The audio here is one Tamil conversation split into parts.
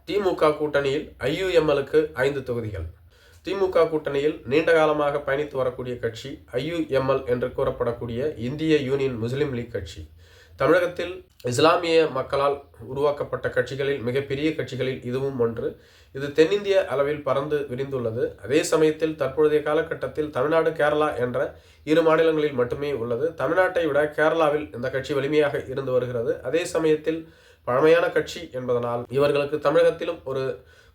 திமுக கூட்டணியில் ஐயுஎம்எல்லுக்கு 5 தொகுதிகள். திமுக கூட்டணியில் நீண்ட காலமாக பயணித்து வரக்கூடிய கட்சி ஐயுஎம்எல் என்று கூறப்படக்கூடிய இந்திய யூனியன் முஸ்லீம் லீக் கட்சி. தமிழகத்தில் இஸ்லாமிய மக்களால் உருவாக்கப்பட்ட கட்சிகளில் மிகப்பெரிய கட்சிகளில் இதுவும் ஒன்று. இது தென்னிந்திய அளவில் பறந்து விரிந்துள்ளது. அதே சமயத்தில் தற்பொழுதைய காலகட்டத்தில் தமிழ்நாடு, கேரளா என்ற 2 மாநிலங்களில் மட்டுமே உள்ளது. தமிழ்நாட்டை விட கேரளாவில் இந்த கட்சி வலிமையாக இருந்து வருகிறது. அதே சமயத்தில் பழமையான கட்சி என்பதனால் இவர்களுக்கு தமிழகத்திலும் ஒரு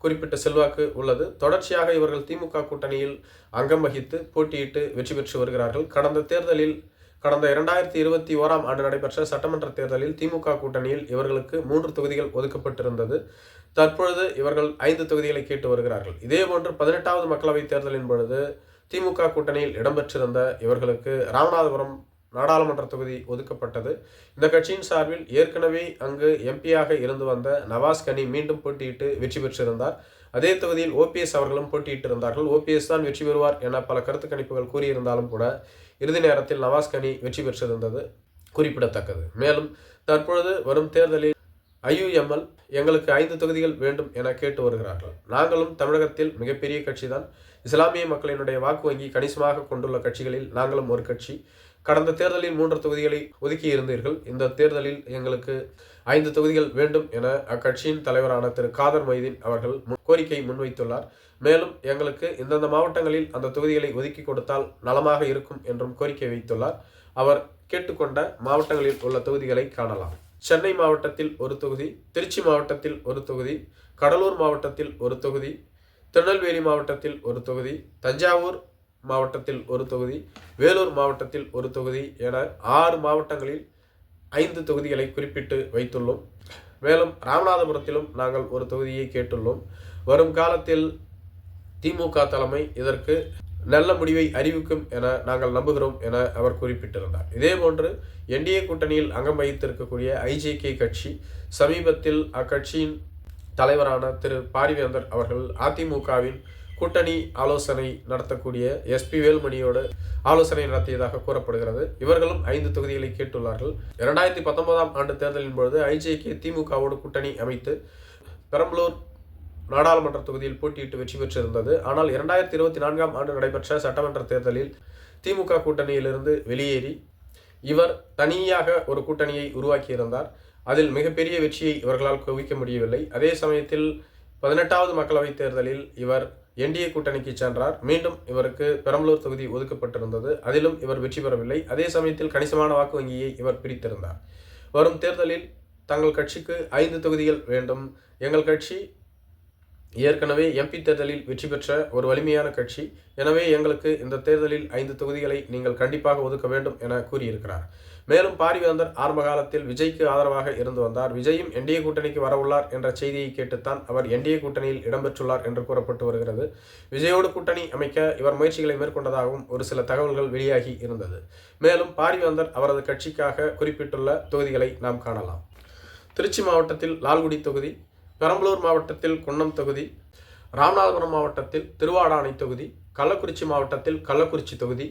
குறிப்பிட்ட செல்வாக்கு உள்ளது. தொடர்ச்சியாக இவர்கள் திமுக கூட்டணியில் அங்கம் வகித்து போட்டியிட்டு வெற்றி பெற்று வருகிறார்கள். கடந்த 2021ஆம் ஆண்டு நடைபெற்ற சட்டமன்ற தேர்தலில் திமுக கூட்டணியில் இவர்களுக்கு 3 தொகுதிகள் ஒதுக்கப்பட்டிருந்தது. தற்பொழுது இவர்கள் 5 தொகுதிகளை கேட்டு வருகிறார்கள். இதேபோன்று 18வது மக்களவைத் தேர்தலின் பொழுது திமுக கூட்டணியில் இடம்பெற்றிருந்த இவர்களுக்கு ராமநாதபுரம் நாடாளுமன்ற தொகுதி ஒதுக்கப்பட்டது. இந்த கட்சியின் சார்பில் ஏற்கனவே அங்கு எம்பியாக இருந்து வந்த நவாஸ் கனி மீண்டும் போட்டியிட்டு வெற்றி பெற்றிருந்தார். அதே தொகுதியில் ஓபிஎஸ் அவர்களும் போட்டியிட்டிருந்தார்கள். ஓபிஎஸ் தான் வெற்றி பெறுவார் என பல கருத்து கணிப்புகள் கூறியிருந்தாலும் கூட இறுதி நேரத்தில் நவாஸ் கனி வெற்றி பெற்றிருந்தது குறிப்பிடத்தக்கது. மேலும் தற்பொழுது வரும் தேர்தலில் ஐயுஎம்எல் எங்களுக்கு 5 தொகுதிகள் வேண்டும் என கேட்டு வருகிறார்கள். நாங்களும் தமிழகத்தில் மிகப்பெரிய கட்சி தான். இஸ்லாமிய மக்களினுடைய வாக்கு வங்கி கணிசமாக கொண்டுள்ள கட்சிகளில் நாங்களும் ஒரு கட்சி. கடந்த தேர்தலில் 3 தொகுதிகளை ஒதுக்கி இருந்தீர்கள். இந்த தேர்தலில் எங்களுக்கு 5 தொகுதிகள் வேண்டும் என அக்கட்சியின் தலைவரான திரு காதர் மொய்தீன் அவர்கள் கோரிக்கை முன்வைத்துள்ளார். மேலும் எங்களுக்கு இந்தந்த மாவட்டங்களில் அந்த தொகுதிகளை ஒதுக்கி கொடுத்தால் நலமாக இருக்கும் என்றும் கோரிக்கை வைத்துள்ளார். அவர் கேட்டுக்கொண்ட மாவட்டங்களில் உள்ள தொகுதிகளை காணலாம். சென்னை மாவட்டத்தில் ஒரு தொகுதி, திருச்சி மாவட்டத்தில் ஒரு தொகுதி, கடலூர் மாவட்டத்தில் ஒரு தொகுதி, திருநெல்வேலி மாவட்டத்தில் ஒரு தொகுதி, தஞ்சாவூர் மாவட்டத்தில் ஒரு தொகுதி, வேலூர் மாவட்டத்தில் ஒரு தொகுதி என 6 மாவட்டங்களில் 5 தொகுதிகளை குறிப்பிட்டு வைத்துள்ளோம். மேலும் ராமநாதபுரத்திலும் நாங்கள் ஒரு தொகுதியை கேட்டுள்ளோம். வரும் காலத்தில் திமுக தலைமை இதற்கு நல்ல முடிவை அறிவிக்கும் என நாங்கள் நம்புகிறோம் என அவர் குறிப்பிட்டிருந்தார். இதேபோன்று என்டிஏ கூட்டணியில் அங்கம் வகித்திருக்கக்கூடிய ஐஜேகே கட்சி சமீபத்தில் அக்கட்சியின் தலைவரான திரு பாரிவேந்தர் அவர்கள் அதிமுகவின் கூட்டணி ஆலோசனை நடத்தக்கூடிய எஸ்பி வேலுமணியோடு ஆலோசனை நடத்தியதாக கூறப்படுகிறது. இவர்களும் 5 தொகுதிகளை கேட்டுள்ளார்கள். 2019ஆம் ஆண்டு தேர்தலின் பொழுது ஐஜேகே திமுகவோடு கூட்டணி அமைத்து பெரம்பலூர் நாடாளுமன்ற தொகுதியில் போட்டியிட்டு வெற்றி பெற்றிருந்தது. ஆனால் 2024ஆம் ஆண்டு நடைபெற்ற சட்டமன்ற தேர்தலில் திமுக கூட்டணியிலிருந்து வெளியேறி இவர் தனியாக ஒரு கூட்டணியை உருவாக்கியிருந்தார். அதில் மிகப்பெரிய வெற்றியை இவர்களால் குவிக்க முடியவில்லை. அதே சமயத்தில் 18வது மக்களவைத் தேர்தலில் இவர் என்டிஏ கூட்டணிக்கு சென்றார். மீண்டும் இவருக்கு பெரம்பலூர் தொகுதி ஒதுக்கப்பட்டிருந்தது. அதிலும் இவர் வெற்றி பெறவில்லை. அதே சமயத்தில் கணிசமான வாக்கு வங்கியை இவர் பிரித்திருந்தார். வரும் தேர்தலில் தங்கள் கட்சிக்கு 5 தொகுதிகள் வேண்டும். எங்கள் கட்சி ஏற்கனவே எம்பி தேர்தலில் வெற்றி பெற்ற ஒரு வலிமையான கட்சி. எனவே எங்களுக்கு இந்த தேர்தலில் 5 தொகுதிகளை நீங்கள் கண்டிப்பாக ஒதுக்க வேண்டும் என கூறியிருக்கிறார். மேலும் பாரிவேந்தர் ஆரம்ப காலத்தில் விஜய்க்கு ஆதரவாக இருந்து வந்தார். விஜயும் என்டிஏ கூட்டணிக்கு வரவுள்ளார் என்ற செய்தியை கேட்டுத்தான் அவர் என்டிஏ கூட்டணியில் இடம்பெற்றுள்ளார் என்று கூறப்பட்டு வருகிறது. விஜயோடு கூட்டணி அமைக்க இவர் முயற்சிகளை மேற்கொண்டதாகவும் ஒரு சில தகவல்கள் வெளியாகி இருந்தது. மேலும் பாரிவேந்தர் அவரது கட்சிக்காக குறிப்பிட்டுள்ள தொகுதிகளை நாம் காணலாம். திருச்சி மாவட்டத்தில் லால்குடி தொகுதி, பெரம்பலூர் மாவட்டத்தில் குன்னம் தொகுதி, ராமநாதபுரம் மாவட்டத்தில் திருவாடானை தொகுதி, கள்ளக்குறிச்சி மாவட்டத்தில் கள்ளக்குறிச்சி தொகுதி,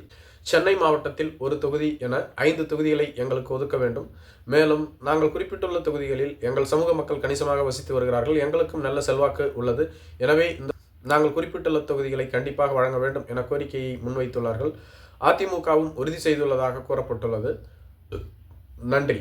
சென்னை மாவட்டத்தில் ஒரு தொகுதி என 5 தொகுதிகளை எங்களுக்கு ஒதுக்க வேண்டும். மேலும் நாங்கள் குறிப்பிட்டுள்ள தொகுதிகளில் எங்கள் சமூக மக்கள் கணிசமாக வசித்து வருகிறார்கள். எங்களுக்கும் நல்ல செல்வாக்கு உள்ளது. எனவே நாங்கள் குறிப்பிட்டுள்ள தொகுதிகளை கண்டிப்பாக வழங்க வேண்டும் என கோரிக்கையை முன்வைத்துள்ளார்கள். அதிமுகவும் உறுதி செய்துள்ளதாக கூறப்பட்டுள்ளது. நன்றி.